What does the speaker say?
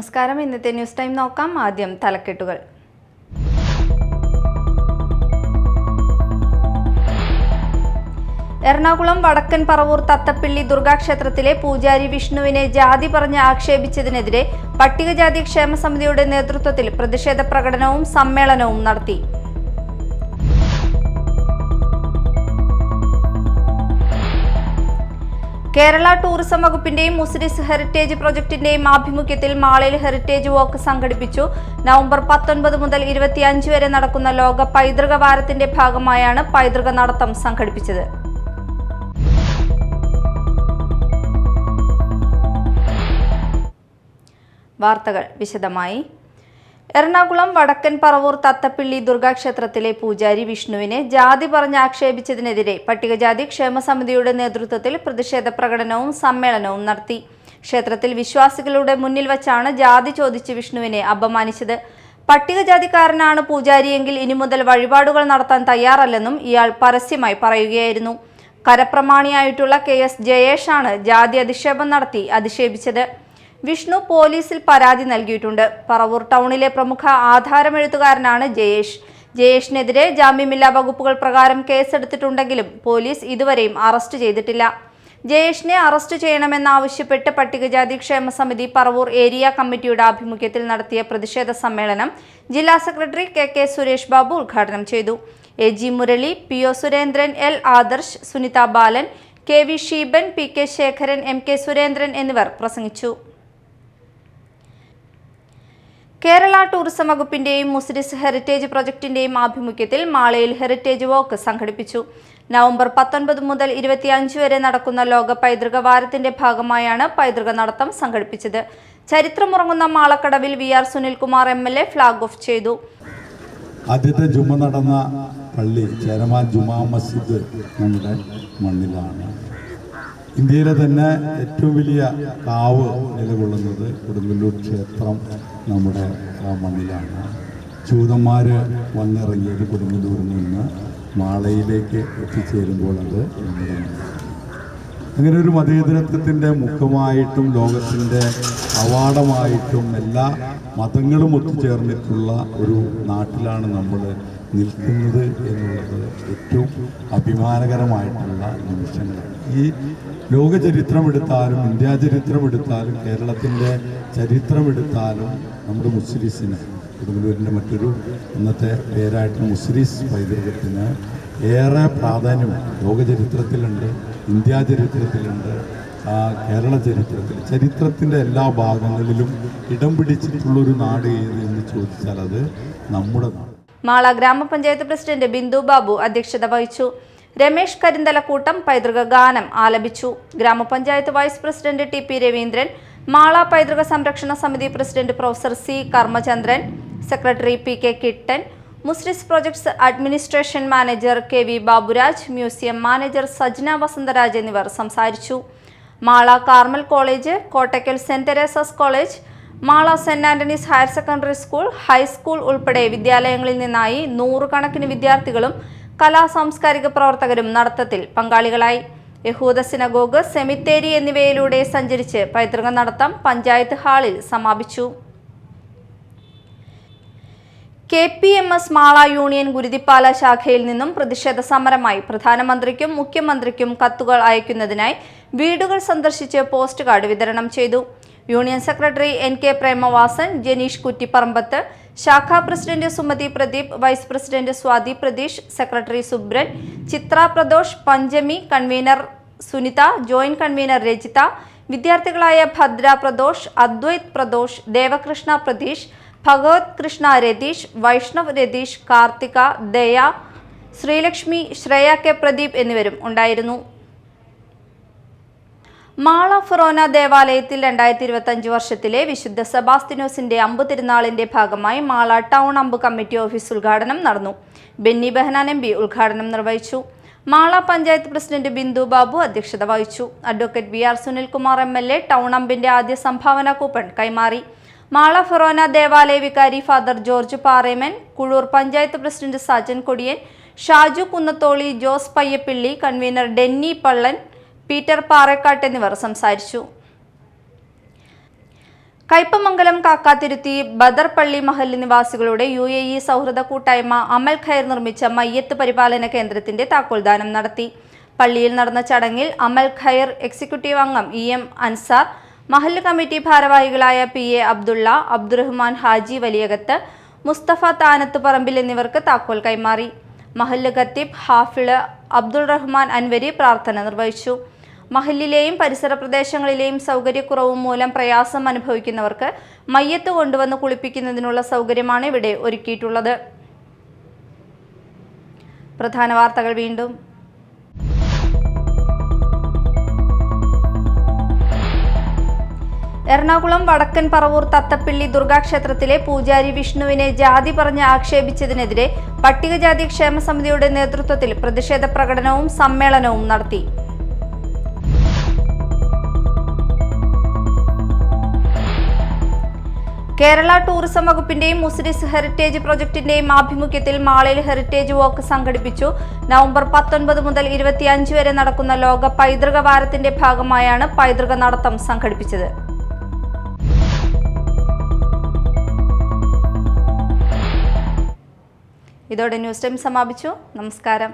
നമസ്കാരം. ഇന്നത്തെ news time നോക്കാം. ആദ്യം തലക്കെട്ടുകൾ. എറണാകുളം വടക്കൻ പറവൂർ തത്തപ്പിള്ളി ദുർഗാക്ഷേത്രത്തിലെ പൂജാരി വിഷ്ണുവിനെ ജാതി പറഞ്ഞ് ആക്ഷേപിച്ചതിനെതിരെ പട്ടികജാതി ക്ഷേമ സമിതിയുടെ നേതൃത്വത്തിൽ പ്രതിഷേധ പ്രകടനവും സമ്മേളനവും നടത്തി. കേരള ടൂറിസം വകുപ്പിന്റെയും മുസിരിസ് ഹെറിറ്റേജ് പ്രൊജക്ടിന്റെയും ആഭിമുഖ്യത്തിൽ മാളയിൽ ഹെറിറ്റേജ് വാക്ക് സംഘടിപ്പിച്ചു. നവംബർ 19 മുതൽ 25 വരെ നടക്കുന്ന ലോക പൈതൃക വാരത്തിന്റെ ഭാഗമായാണ് പൈതൃക നടത്തം സംഘടിപ്പിച്ചത്. വാർത്തകൾ വിശദമായി. എറണാകുളം വടക്കൻ പറവൂർ തത്തപ്പിള്ളി ദുർഗാക്ഷേത്രത്തിലെ പൂജാരി വിഷ്ണുവിനെ ജാതി പറഞ്ഞ് ആക്ഷേപിച്ചതിനെതിരെ പട്ടികജാതി ക്ഷേമ സമിതിയുടെ നേതൃത്വത്തിൽ പ്രതിഷേധ പ്രകടനവും സമ്മേളനവും നടത്തി. ക്ഷേത്രത്തിൽ വിശ്വാസികളുടെ മുന്നിൽ വച്ചാണ് ജാതി ചോദിച്ച് വിഷ്ണുവിനെ അപമാനിച്ചത്. പട്ടികജാതിക്കാരനാണ് പൂജാരിയെങ്കിൽ ഇനി മുതൽ വഴിപാടുകൾ നടത്താൻ തയ്യാറല്ലെന്നും ഇയാൾ പരസ്യമായി പറയുകയായിരുന്നു. കരപ്രമാണിയായിട്ടുള്ള KS ജയേഷാണ് ജാതി അധിക്ഷേപം നടത്തി അധിക്ഷേപിച്ചത്. വിഷ്ണു പോലീസിൽ പരാതി നൽകിയിട്ടുണ്ട്. പറവൂർ ടൗണിലെ പ്രമുഖ ആധാരമെഴുത്തുകാരനാണ് ജയേഷിനെതിരെ ജാമ്യമില്ലാ വകുപ്പുകൾ പ്രകാരം കേസെടുത്തിട്ടുണ്ടെങ്കിലും പോലീസ് ഇതുവരെയും അറസ്റ്റ് ചെയ്തിട്ടില്ല. ജയേഷിനെ അറസ്റ്റ് ചെയ്യണമെന്നാവശ്യപ്പെട്ട് പട്ടികജാതി ക്ഷേമ സമിതി പറവൂർ ഏരിയ കമ്മിറ്റിയുടെ ആഭിമുഖ്യത്തിൽ നടത്തിയ പ്രതിഷേധ സമ്മേളനം ജില്ലാ സെക്രട്ടറി KK സുരേഷ് ബാബു ഉദ്ഘാടനം ചെയ്തു. AG Murali, PO Surendran, L Adarsh, Sunitha ബാലൻ, KV ഷീബൻ, PK Sekharan, MK Surendran എന്നിവർ പ്രസംഗിച്ചു. കേരള ടൂറിസം വകുപ്പിന്റെയും മുസിരിസ് ഹെറിറ്റേജ് പ്രൊജക്ടിന്റെയും ആഭിമുഖ്യത്തിൽ മാളയിൽ ഹെറിറ്റേജ് വാക്ക് സംഘടിപ്പിച്ചു. നവംബർ 19 മുതൽ 25 വരെ നടക്കുന്ന ലോക പൈതൃക വാരത്തിന്റെ ഭാഗമായാണ് പൈതൃക നടത്തം സംഘടിപ്പിച്ചത്. ചരിത്രമുറങ്ങുന്ന മാളക്കടവിൽ VR Sunilkumar MLA flag off ചെയ്തു. ആദ്യത്തെ ജുമ നടന്ന പള്ളി ചേരമാൻ ജുമാ മസ്ജിദ് നമ്മുടെ മണ്ണിലാണ്. ഇന്ത്യയിലെ തന്നെ ഏറ്റവും വലിയ കാവ് നിലകൊള്ളുന്നത് കൊടുങ്ങല്ലൂർ ക്ഷേത്രം നമ്മുടെ മണ്ണിലാണ്. ജൂതന്മാർ വന്നിറങ്ങിയത് കൊടുങ്ങല്ലൂരിൽ നിന്ന് മാളയിലേക്ക് എത്തിച്ചേരുമ്പോൾ അത് നമ്മുടെ അങ്ങനെ ഒരു മതേതരത്വത്തിൻ്റെ മുഖമായിട്ടും ലോകത്തിൻ്റെ അവാർഡമായിട്ടും എല്ലാ മതങ്ങളും ഒത്തുചേർന്നിട്ടുള്ള ഒരു നാട്ടിലാണ് നമ്മൾ നിൽക്കുന്നത് എന്നുള്ളത് ഏറ്റവും അഭിമാനകരമായിട്ടുള്ള നിമിഷങ്ങളാണ്. ഈ ലോക ചരിത്രമെടുത്താലും ഇന്ത്യാ ചരിത്രമെടുത്താലും കേരളത്തിൻ്റെ ചരിത്രമെടുത്താലും നമ്മുടെ മുസ്ലിസിന് കൊടുങ്ങല്ലൂരിൻ്റെ മറ്റൊരു ഇന്നത്തെ പേരായിട്ട് മുസ്ലിസ് പൈതൃകത്തിന് ഏറെ പ്രാധാന്യം ലോക ചരിത്രത്തിലുണ്ട്, ഇന്ത്യാ ചരിത്രത്തിലുണ്ട്, കേരള ചരിത്രത്തിൻ്റെ എല്ലാ ഭാഗങ്ങളിലും ഇടം പിടിച്ചിട്ടുള്ളൊരു നാട് ഏത് എന്ന് ചോദിച്ചാൽ അത് നമ്മുടെ നാട്. മാള ഗ്രാമപഞ്ചായത്ത് പ്രസിഡന്റ് ബിന്ദു ബാബു അധ്യക്ഷത വഹിച്ചു. രമേശ് കരിന്തലക്കൂട്ടം പൈതൃക ഗാനം ആലപിച്ചു. ഗ്രാമപഞ്ചായത്ത് vice president TP Raveendran, Mala പൈതൃക സംരക്ഷണ സമിതി president professor C Karmachandran, secretary PK Kittan, Muziris projects administration manager KV Baburaj, museum manager Sajna Vasantharaj എന്നിവർ സംസാരിച്ചു. Mala Carmel college, Kottakkal saint Theresa's college, Mala saint Antony's higher secondary school, high school ഉൾപ്പെടെ വിദ്യാലയങ്ങളിൽ നിന്നായി 100 കണക്കിന് വിദ്യാർത്ഥികളും കലാ സാംസ്കാരിക പ്രവർത്തകരും നടത്തത്തിൽ പങ്കാളികളായി. യഹൂദ സിനഗോഗ്, സെമിത്തേരി എന്നിവയിലൂടെ സഞ്ചരിച്ച് പൈതൃക നടത്തം പഞ്ചായത്ത് ഹാളിൽ സമാപിച്ചു. KPMS മാള യൂണിയൻ ഗുരുതിപ്പാല ശാഖയിൽ നിന്നും പ്രതിഷേധ സമരമായി പ്രധാനമന്ത്രിക്കും മുഖ്യമന്ത്രിക്കും കത്തുകൾ അയക്കുന്നതിനായി വീടുകൾ സന്ദർശിച്ച് പോസ്റ്റ് കാർഡ് വിതരണം ചെയ്തു. Union secretary NK Premavasan, Janeesh Kuttipparambath, ശാഖാ president Sumathi Pradeep, vice president Swathi Pratheesh, secretary Subran, Chithra Pradosh, Panchami, convener Sunitha, joint convener Rajitha, വിദ്യാർത്ഥികളായ ഭദ്ര പ്രദോഷ്, അദ്വൈത് പ്രദോഷ്, ദേവകൃഷ്ണ പ്രതീഷ്, ഭഗവത് കൃഷ്ണ രതീഷ്, വൈഷ്ണവ് രതീഷ്, കാർത്തിക, ദയ, ശ്രീലക്ഷ്മി, ശ്രേയ K പ്രദീപ് എന്നിവരും ഉണ്ടായിരുന്നു. മാള ഫൊറോന ദേവാലയത്തിൽ 2025 വർഷത്തിലെ വിശുദ്ധ സെബാസ്തിനോസിന്റെ അമ്പ് തിരുനാളിന്റെ ഭാഗമായി മാള ടൗൺ അമ്പ് കമ്മിറ്റി ഓഫീസ് ഉദ്ഘാടനം നടന്നു. ബെന്നി ബെഹനാൻ MP ഉദ്ഘാടനം നിർവഹിച്ചു. മാള പഞ്ചായത്ത് പ്രസിഡന്റ് ബിന്ദു ബാബു അധ്യക്ഷത വഹിച്ചു. Advocate VR Sunilkumar MLA town അമ്പിന്റെ ആദ്യ സംഭാവന കൂപ്പൺ കൈമാറി. മാള ഫൊറോന ദേവാലയ വികാരി father George Pareman, Kuzhur panchayat president Sajan Kodiyan, Shaju Kunnatholi, Jose Payyappilly, convener Denny Pallan, Peter Parekkattu എന്നിവർ സംസാരിച്ചു. കയ്പമംഗലം കാക്കാത്തിരുത്തി ബദർ പള്ളി മഹല്ല് നിവാസികളുടെ UAE സൗഹൃദ കൂട്ടായ്മ അമൽ ഖൈർ നിർമ്മിച്ച മയ്യത്ത് പരിപാലന കേന്ദ്രത്തിന്റെ താക്കോൽദാനം നടത്തി. പള്ളിയിൽ നടന്ന ചടങ്ങിൽ അമൽ ഖൈർ എക്സിക്യൂട്ടീവ് അംഗം EM അൻസാർ, മഹല്ല് കമ്മിറ്റി ഭാരവാഹികളായ PA അബ്ദുള്ള, അബ്ദുറഹ്മാൻ ഹാജി വലിയകത്ത്, മുസ്തഫ താനത്ത് പറമ്പിൽ എന്നിവർക്ക് താക്കോൽ കൈമാറി. മഹല്ല് ഖത്തീബ് ഹാഫിള് അബ്ദുൾ റഹ്മാൻ അൻവരി പ്രാർത്ഥന നിർവഹിച്ചു. മഹല്ലിലെയും പരിസര പ്രദേശങ്ങളിലെയും സൗകര്യക്കുറവും മൂലം പ്രയാസം അനുഭവിക്കുന്നവർക്ക് മയ്യത്ത് കൊണ്ടുവന്ന് കുളിപ്പിക്കുന്നതിനുള്ള സൗകര്യമാണ് ഇവിടെ ഒരുക്കിയിട്ടുള്ളത്. പ്രധാന വാർത്തകൾ വീണ്ടും. എറണാകുളം വടക്കൻ പറവൂർ തത്തപ്പിള്ളി ദുർഗാക്ഷേത്രത്തിലെ പൂജാരി വിഷ്ണുവിനെ ജാതി പറഞ്ഞ് ആക്ഷേപിച്ചതിനെതിരെ പട്ടികജാതി ക്ഷേമ സമിതിയുടെ നേതൃത്വത്തിൽ പ്രതിഷേധ പ്രകടനവും സമ്മേളനവും നടത്തി. കേരള ടൂറിസം വകുപ്പിന്റെയും മുസിരിസ് ഹെറിറ്റേജ് പ്രൊജക്ടിന്റെയും ആഭിമുഖ്യത്തിൽ മാളയിൽ ഹെറിറ്റേജ് വാക്ക് സംഘടിപ്പിച്ചു. നവംബർ 19 മുതൽ 25 വരെ നടക്കുന്ന ലോക പൈതൃക വാരത്തിന്റെ ഭാഗമായാണ് പൈതൃക നടത്തം സംഘടിപ്പിച്ചത്. ഇതോടെ ന്യൂസ് ടൈം സമാപിച്ചു. നമസ്കാരം.